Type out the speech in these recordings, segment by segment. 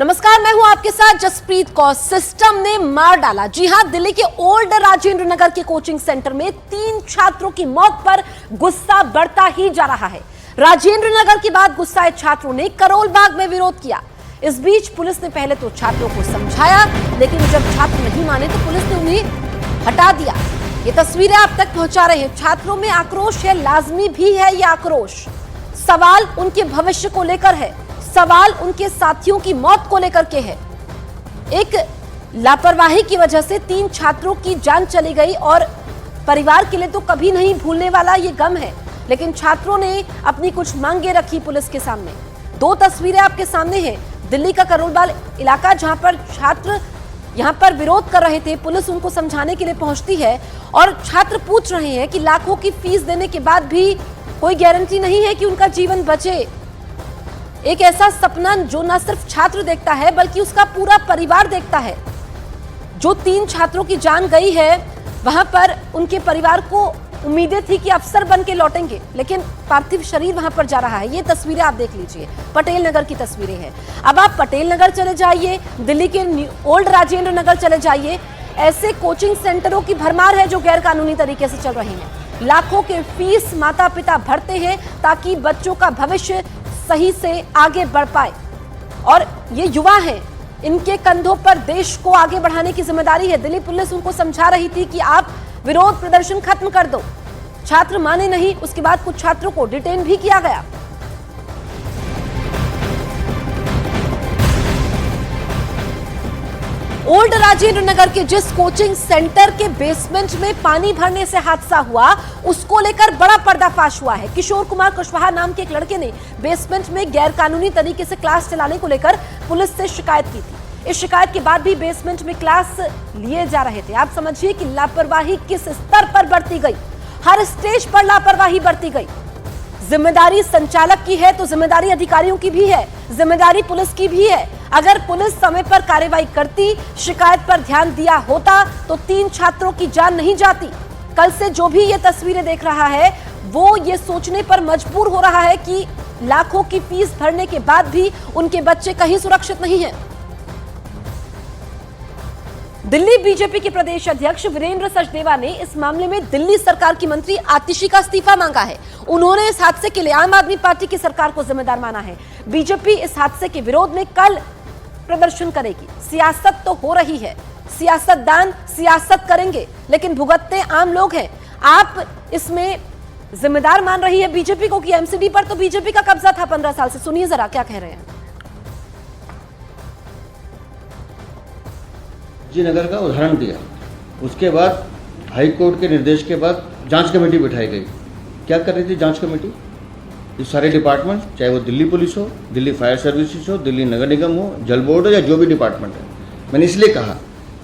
नमस्कार, मैं हूं आपके साथ जसप्रीत कौर। सिस्टम ने मार डाला। जी हां, दिल्ली के ओल्ड राजेंद्र नगर के कोचिंग सेंटर में 3 छात्रों की मौत पर गुस्सा बढ़ता ही जा रहा है। राजेंद्र नगर के बाद गुस्साए छात्रों ने करोल बाग में विरोध किया। इस बीच पुलिस ने पहले तो छात्रों को समझाया, लेकिन जब छात्र नहीं माने तो पुलिस ने उन्हें हटा दिया। ये तस्वीरें आप तक पहुंचा रहे हैं। छात्रों में आक्रोश है, लाजमी भी है ये आक्रोश। सवाल उनके भविष्य को लेकर है, सवाल उनके साथियों की मौत को लेकर के है। एक लापरवाही की वजह से 3 छात्रों की जान चली गई और परिवार के लिए तो कभी नहीं भूलने वाला ये गम है। लेकिन छात्रों ने अपनी कुछ मांगे रखी पुलिस के सामने। 2 तस्वीरें आपके सामने हैं। दिल्ली का करोल बाग इलाका, जहां पर छात्र यहां पर विरोध कर रहे थे। पुलिस उनको समझाने के लिए पहुंचती है और छात्र पूछ रहे हैं कि लाखों की फीस देने के बाद भी कोई गारंटी नहीं है कि उनका जीवन बचे। एक ऐसा सपना जो न सिर्फ छात्र देखता है बल्कि उसका पूरा परिवार देखता है। जो 3 छात्रों की जान गई है, वहां पर उनके परिवार को उम्मीदें थी कि अफसर बन के लौटेंगे, लेकिन पार्थिव शरीर वहां पर जा रहा है। ये तस्वीरें आप देख लीजिए, पटेल नगर की तस्वीरें हैं। अब आप पटेल नगर चले जाइए, दिल्ली के ओल्ड राजेंद्र नगर चले जाइए, ऐसे कोचिंग सेंटरों की भरमार है जो गैर कानूनी तरीके से चल रही हैं। लाखों के फीस माता पिता भरते हैं ताकि बच्चों का भविष्य सही से आगे बढ़ पाए। और ये युवा हैं, इनके कंधों पर देश को आगे बढ़ाने की जिम्मेदारी है। दिल्ली पुलिस उनको समझा रही थी कि आप विरोध प्रदर्शन खत्म कर दो। छात्र माने नहीं। उसके बाद कुछ छात्रों को डिटेन भी किया गया। ओल्ड राजेंद्र नगर के जिस कोचिंग सेंटर के बेसमेंट में पानी भरने से हादसा हुआ, उसको लेकर बड़ा पर्दाफाश हुआ है। किशोर कुमार कुशवाहा नाम के एक लड़के ने बेसमेंट में गैरकानूनी तरीके से क्लास चलाने को लेकर पुलिस से शिकायत की थी। इस शिकायत के बाद भी बेसमेंट में क्लास लिए जा रहे थे। आप समझिए कि लापरवाही किस स्तर पर बढ़ती गई। हर स्टेज पर लापरवाही बढ़ती गई। जिम्मेदारी संचालक की है तो जिम्मेदारी अधिकारियों की भी है, जिम्मेदारी पुलिस की भी है। अगर पुलिस समय पर कार्रवाई करती, शिकायत पर ध्यान दिया होता तो 3 छात्रों की जान नहीं जाती। कल से जो भी ये तस्वीरें देख रहा है, वो ये सोचने पर मजबूर हो रहा है कि लाखों की फीस भरने के बाद भी उनके बच्चे कहीं सुरक्षित नहीं हैं। दिल्ली बीजेपी के प्रदेश अध्यक्ष वीरेंद्र सचदेवा ने इस मामले में दिल्ली सरकार की मंत्री आतिशी का इस्तीफा मांगा है। उन्होंने इस हादसे के लिए आम आदमी पार्टी की सरकार को जिम्मेदार माना है। बीजेपी इस हादसे के विरोध में कल प्रदर्शन करेगी। सियासत तो हो रही है, सियासतदान सियासत करेंगे, लेकिन भुगतते आम लोग हैं। आप इसमें जिम्मेदार मान रही है बीजेपी को कि एमसीडी पर तो बीजेपी का कब्जा था 15 साल से। सुनिए जरा क्या कह रहे हैं। जी नगर का उदाहरण दिया, उसके बाद हाई कोर्ट के निर्देश के बाद जांच कमेटी बिठाई गई। क्या कर रही थी जांच कमेटी? ये सारे डिपार्टमेंट, चाहे वो दिल्ली पुलिस हो, दिल्ली फायर सर्विसेज हो, दिल्ली नगर निगम हो, जल बोर्ड हो, या जो भी डिपार्टमेंट है। मैंने इसलिए कहा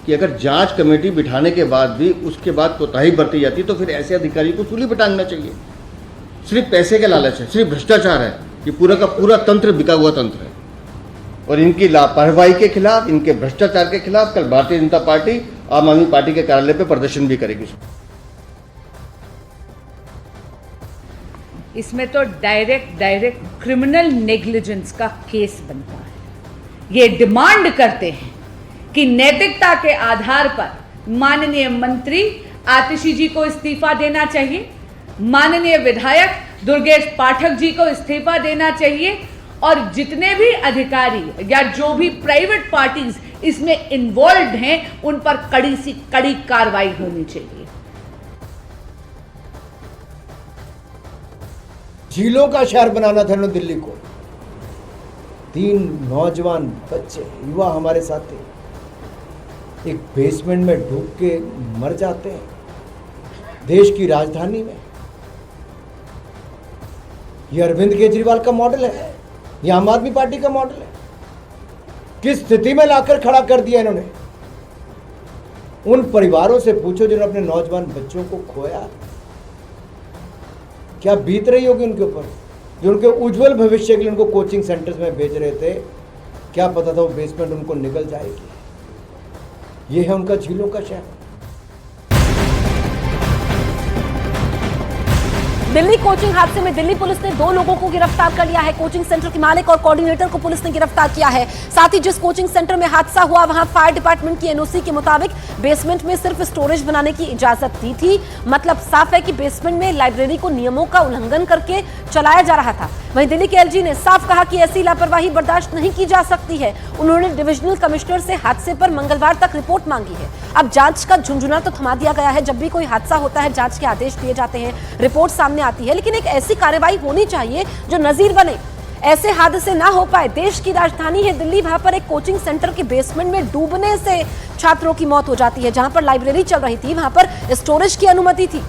कि अगर जांच कमेटी बिठाने के बाद भी उसके बाद कोताही बरती जाती तो फिर ऐसे अधिकारी को सूली पर टांगना चाहिए। सिर्फ पैसे के लालच है, सिर्फ भ्रष्टाचार है। ये पूरा का पूरा तंत्र बिका हुआ तंत्र है। और इनकी लापरवाही के खिलाफ, इनके भ्रष्टाचार के खिलाफ कल भारतीय जनता पार्टी आम आदमी पार्टी के कार्यालय पर प्रदर्शन भी करेगी। इसमें तो डायरेक्ट क्रिमिनल नेग्लिजेंस का केस बनता है। ये डिमांड करते हैं कि नैतिकता के आधार पर माननीय मंत्री आतिशी जी को इस्तीफा देना चाहिए, माननीय विधायक दुर्गेश पाठक जी को इस्तीफा देना चाहिए, और जितने भी अधिकारी या जो भी प्राइवेट पार्टीज इसमें इन्वॉल्व हैं उन पर कड़ी सी कड़ी कार्रवाई होनी चाहिए। झीलों का शहर बनाना था ना दिल्ली को। 3 नौजवान बच्चे, युवा हमारे साथ थे, एक बेसमेंट में डूब के मर जाते हैं देश की राजधानी में। ये अरविंद केजरीवाल का मॉडल है, ये आम आदमी पार्टी का मॉडल है। किस स्थिति में लाकर खड़ा कर दिया इन्होंने। उन परिवारों से पूछो जिन्होंने अपने नौजवान बच्चों को खोया, क्या बीत रही होगी उनके ऊपर, जो उनके उज्जवल भविष्य के लिए उनको कोचिंग सेंटर्स में भेज रहे थे। क्या पता था वो बेसमेंट उनको निकल जाएगी। ये है उनका झीलों का शहर। दिल्ली कोचिंग हादसे में दिल्ली पुलिस ने 2 लोगों को गिरफ्तार कर लिया है। कोचिंग सेंटर के मालिक और कोऑर्डिनेटर को पुलिस ने गिरफ्तार किया है। साथ ही जिस कोचिंग सेंटर में हादसा हुआ वहां फायर डिपार्टमेंट की एनओसी के मुताबिक बेसमेंट में सिर्फ स्टोरेज बनाने की इजाजत दी थी। मतलब साफ है कि बेसमेंट में लाइब्रेरी को नियमों का उल्लंघन करके चलाया जा रहा था। वहीं दिल्ली के एलजी ने साफ कहा कि ऐसी लापरवाही बर्दाश्त नहीं की जा सकती है। उन्होंने डिविजनल कमिश्नर से हादसे पर मंगलवार तक रिपोर्ट मांगी है। अब जांच का झुंझुना तो थमा दिया गया है। जब भी कोई हादसा होता है जांच के आदेश दिए जाते हैं, रिपोर्ट सामने आती है, लेकिन एक ऐसी कार्रवाई होनी चाहिए जो नजीर बने, ऐसे हादसे ना हो पाए। देश की राजधानी है दिल्ली, वहां पर एक कोचिंग सेंटर के बेसमेंट में डूबने से छात्रों की मौत हो जाती है। जहां पर लाइब्रेरी चल रही थी वहां पर स्टोरेज की अनुमति थी।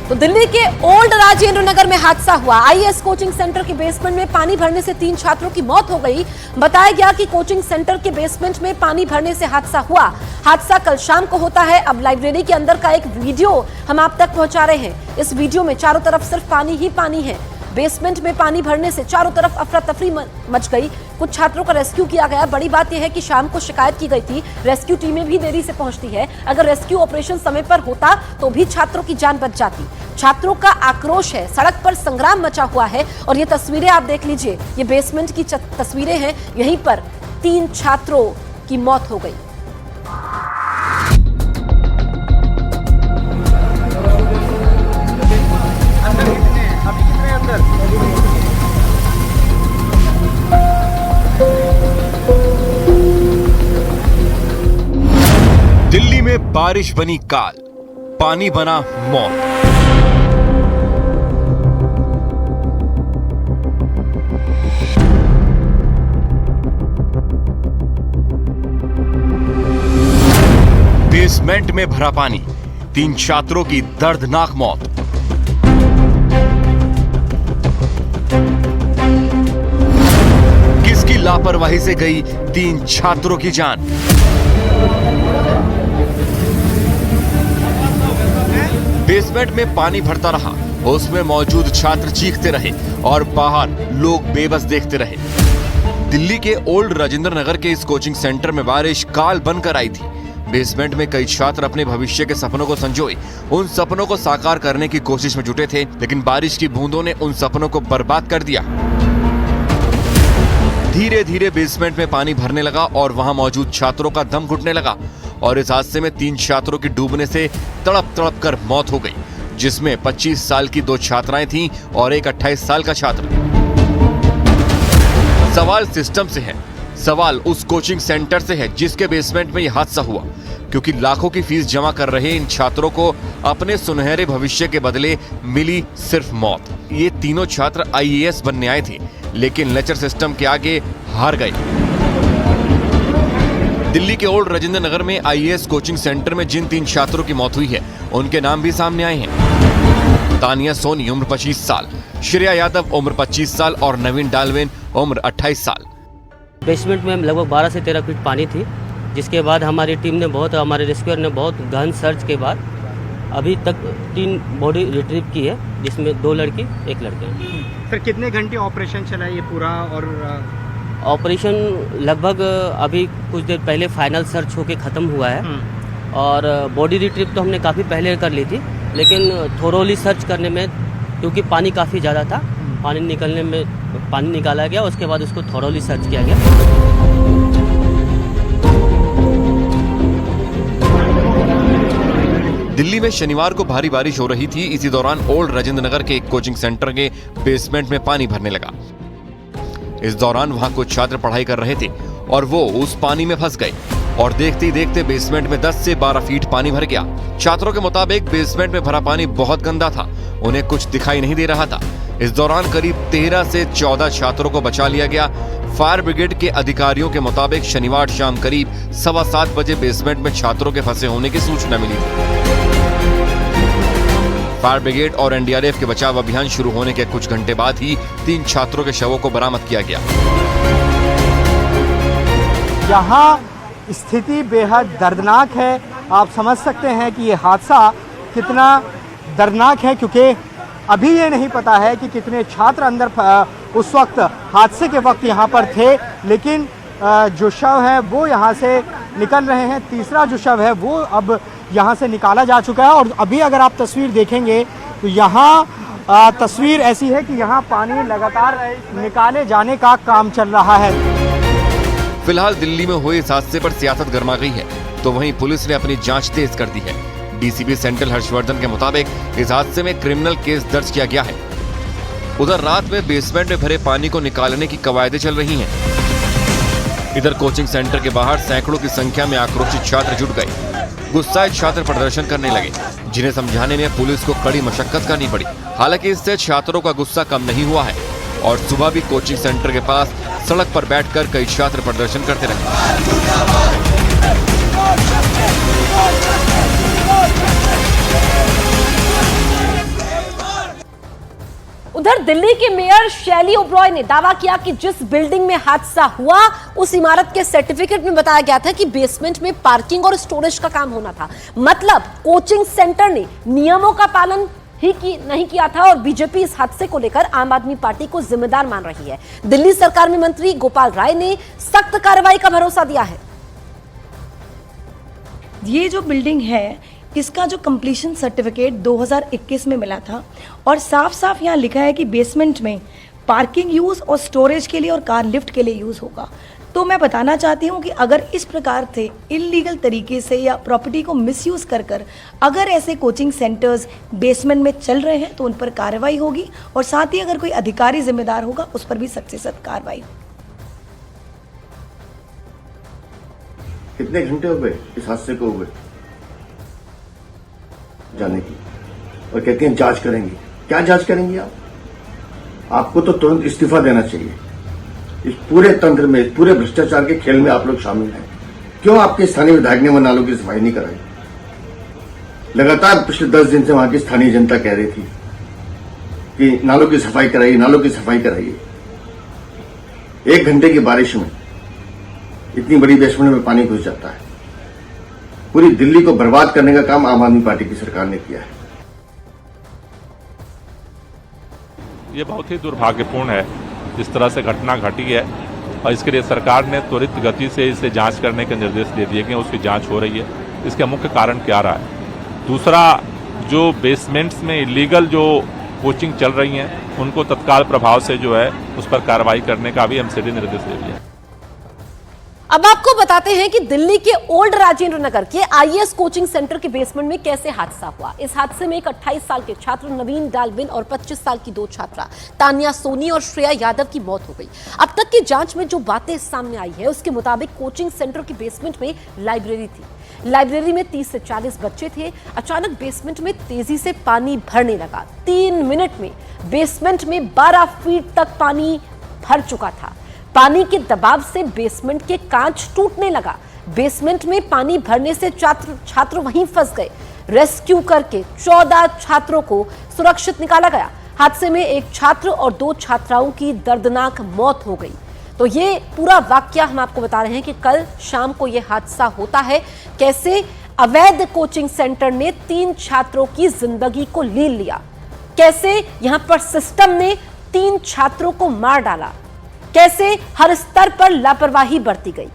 तो दिल्ली के ओल्ड राजेंद्र नगर में हादसा हुआ। आईएएस कोचिंग सेंटर के बेसमेंट में पानी भरने से 3 छात्रों की मौत हो गई। बताया गया कि कोचिंग सेंटर के बेसमेंट में पानी भरने से हादसा हुआ। हादसा कल शाम को होता है। अब लाइब्रेरी के अंदर का एक वीडियो हम आप तक पहुंचा रहे हैं। इस वीडियो में चारों तरफ सिर्फ पानी ही पानी है। बेसमेंट में पानी भरने से चारों तरफ अफरा तफरी मच गई। कुछ छात्रों का रेस्क्यू किया गया। बड़ी बात यह है कि शाम को शिकायत की गई थी, रेस्क्यू टीमें भी देरी से पहुंचती है। अगर रेस्क्यू ऑपरेशन समय पर होता तो भी छात्रों की जान बच जाती। छात्रों का आक्रोश है, सड़क पर संग्राम मचा हुआ है। और ये तस्वीरें आप देख लीजिए, ये बेसमेंट की तस्वीरें हैं। यहीं पर 3 छात्रों की मौत हो गई। दिल्ली में बारिश बनी काल, पानी बना मौत। बेसमेंट में भरा पानी, 3 छात्रों की दर्दनाक मौत। किसकी लापरवाही से गई 3 छात्रों की जान? बेसमेंट में पानी भरता रहा, उसमें मौजूद छात्र चीखते रहे और बाहर लोग बेबस देखते रहे। दिल्ली के ओल्ड राजेंद्र नगर के इस कोचिंग सेंटर में बारिश काल बनकर आई थी। बेसमेंट में कई छात्र अपने भविष्य के सपनों को संजोए उन सपनों को साकार करने की कोशिश में जुटे थे, लेकिन बारिश की बूंदों ने उन सपनों को बर्बाद कर दिया। धीरे धीरे बेसमेंट में पानी भरने लगा और वहां मौजूद छात्रों का दम घुटने लगा और इस हादसे में 3 छात्रों की डूबने से तड़प तड़प कर मौत हो गई, जिसमें 25 साल की 2 छात्राएं थीं और एक 28 साल का छात्र। सवाल सिस्टम से है, सवाल उस कोचिंग सेंटर से है जिसके बेसमेंट में यह हादसा हुआ, क्योंकि लाखों की फीस जमा कर रहे इन छात्रों को अपने सुनहरे भविष्य के बदले मिली सिर्फ मौत। ये तीनों छात्र आईएएस बनने आए थे, लेकिन लेक्चर सिस्टम के आगे हार गए। दिल्ली के ओल्ड राजेंद्र नगर में आईएएस कोचिंग सेंटर में जिन 3 छात्रों की मौत हुई है, उनके नाम भी सामने आए हैं। तानिया सोनी उम्र 25 साल, श्रेया यादव उम्र 25 साल और नवीन डालवेन उम्र 28 साल। बेसमेंट में लगभग 12 से 13 फीट पानी थी, जिसके बाद हमारी टीम ने हमारे रेस्क्यूअर ने बहुत गहन सर्च के बाद अभी तक 3 बॉडी रिट्रीव की है, जिसमें 2 लड़की 1 लड़के हैं। सर कितने घंटे ऑपरेशन चला ये पूरा? और ऑपरेशन लगभग अभी कुछ देर पहले फाइनल सर्च होके ख़त्म हुआ है और बॉडी रिट्रीव तो हमने काफ़ी पहले कर ली थी, लेकिन थोरोली सर्च करने में क्योंकि पानी काफ़ी ज़्यादा था, पानी निकाला गया, उसके बाद उसको थोरोली सर्च किया गया। दिल्ली में शनिवार को भारी बारिश हो रही थी। इसी दौरान ओल्ड राजेंद्र नगर के एक कोचिंग सेंटर के बेसमेंट में पानी भरने लगा। इस दौरान वहां कुछ छात्र पढ़ाई कर रहे थे और वो उस पानी में फंस गए और देखते ही देखते बेसमेंट में 10 से 12 फीट पानी भर गया। छात्रों के मुताबिक बेसमेंट में भरा पानी बहुत गंदा था, उन्हें कुछ दिखाई नहीं दे रहा था। इस दौरान करीब 13 से 14 छात्रों को बचा लिया गया। फायर ब्रिगेड के अधिकारियों के मुताबिक शनिवार शाम करीब 7:15 बजे बेसमेंट में छात्रों के फंसे होने की सूचना मिली थी। फायर ब्रिगेड और एनडीआरएफ के बचाव अभियान शुरू होने के कुछ घंटे बाद ही 3 छात्रों के शवों को बरामद किया गया। यहाँ स्थिति बेहद दर्दनाक है। आप समझ सकते हैं कि ये हादसा कितना दर्दनाक है, क्योंकि अभी ये नहीं पता है कि कितने छात्र अंदर उस वक्त हादसे के वक्त यहाँ पर थे, लेकिन जो शव है वो यहाँ से निकल रहे हैं। तीसरा जो शव है वो अब यहाँ से निकाला जा चुका है और अभी अगर आप तस्वीर देखेंगे तो यहाँ तस्वीर ऐसी है कि यहाँ पानी लगातार निकाले जाने का काम चल रहा है। फिलहाल दिल्ली में हुए इस हादसे पर सियासत गर्मा गई है, तो वहीं पुलिस ने अपनी जांच तेज कर दी है। डीसीपी सेंट्रल हर्षवर्धन के मुताबिक इस हादसे में क्रिमिनल केस दर्ज किया गया है। उधर रात में बेसमेंट में भरे पानी को निकालने की कवायदें चल रही हैं। इधर कोचिंग सेंटर के बाहर सैकड़ों की संख्या में आक्रोशित छात्र जुट गए। गुस्साए छात्र प्रदर्शन करने लगे, जिन्हें समझाने में पुलिस को कड़ी मशक्कत करनी पड़ी। हालांकि इससे छात्रों का गुस्सा कम नहीं हुआ है और सुबह भी कोचिंग सेंटर के पास सड़क पर बैठकर कई छात्र प्रदर्शन करते रहे। उधर दिल्ली के मेयर शैली ओब्रॉय ने दावा किया कि जिस बिल्डिंग में हादसा हुआ उस इमारत के सर्टिफिकेट में बताया गया था कि बेसमेंट में पार्किंग और स्टोरेज का काम होना था। मतलब कोचिंग सेंटर ने नियमों का पालन नहीं किया था और बीजेपी इस हादसे को लेकर आम आदमी पार्टी को जिम्मेदार मान रही है। दिल्ली सरकार में मंत्री गोपाल राय ने सख्त कार्रवाई का भरोसा दिया है। ये जो बिल्डिंग है इसका जो कंप्लीशन सर्टिफिकेट 2021 में मिला था और साफ साफ यहाँ लिखा है कि बेसमेंट में पार्किंग यूज़ और स्टोरेज के लिए और कार लिफ्ट के लिए यूज़ होगा। तो मैं बताना चाहती हूँ कि अगर इस प्रकार से इलीगल तरीके से या प्रॉपर्टी को मिसयूज़ कर अगर ऐसे कोचिंग सेंटर्स बेसमेंट में चल रहे हैं तो उन पर कार्रवाई होगी और साथ ही अगर कोई अधिकारी जिम्मेदार होगा उस पर भी सख्त से सख्त कार्रवाई होगी। कितने घंटे हो गए इस हादसे को हुए जाने की और कहती हैं जांच करेंगे। क्या जांच करेंगी आप? आपको तो तुरंत इस्तीफा देना चाहिए। इस पूरे तंत्र में, इस पूरे भ्रष्टाचार के खेल में आप लोग शामिल हैं। क्यों आपके स्थानीय विधायक ने वहां नालों की सफाई नहीं कराई? लगातार पिछले 10 दिन से वहां की स्थानीय जनता कह रही थी कि नालों की सफाई कराइए, नालों की सफाई कराइए। 1 घंटे की बारिश में इतनी बड़ी बेसमेंट में पानी घुस जाता है। पूरी दिल्ली को बर्बाद करने का काम आम आदमी पार्टी की सरकार ने किया है। ये बहुत ही दुर्भाग्यपूर्ण है जिस तरह से घटना घटी है और इसके लिए सरकार ने त्वरित गति से इसे जांच करने के निर्देश दे दिए गए। उसकी जांच हो रही है। इसका मुख्य कारण क्या रहा है? दूसरा, जो बेसमेंट्स में इलीगल जो कोचिंग चल रही हैं उनको तत्काल प्रभाव से जो है उस पर कार्रवाई करने का भी एमसीडी निर्देश दे दिया। अब आपको बताते हैं कि दिल्ली के ओल्ड राजेंद्र नगर के आईएएस कोचिंग सेंटर के बेसमेंट में कैसे हादसा हुआ। इस हादसे में एक 28 साल के छात्र नवीन डालविन और 25 साल की 2 छात्रा तानिया सोनी और श्रेया यादव की मौत हो गई। अब तक की जांच में जो बातें सामने आई है उसके मुताबिक कोचिंग सेंटर के बेसमेंट में लाइब्रेरी थी। लाइब्रेरी में 30 से 40 बच्चे थे। अचानक बेसमेंट में तेजी से पानी भरने लगा। 3 मिनट में बेसमेंट में 12 फीट तक पानी भर चुका था। पानी के दबाव से बेसमेंट के कांच टूटने लगा। बेसमेंट में पानी भरने से छात्र वहीं फंस गए। रेस्क्यू करके 14 छात्रों को सुरक्षित निकाला गया। हादसे में एक छात्र और 2 छात्राओं की दर्दनाक मौत हो गई। तो ये पूरा वाकया हम आपको बता रहे हैं कि कल शाम को यह हादसा होता है। कैसे अवैध कोचिंग सेंटर ने 3 छात्रों की जिंदगी को लील लिया, कैसे यहां पर सिस्टम ने 3 छात्रों को मार डाला, कैसे हर स्तर पर लापरवाही बरती गई।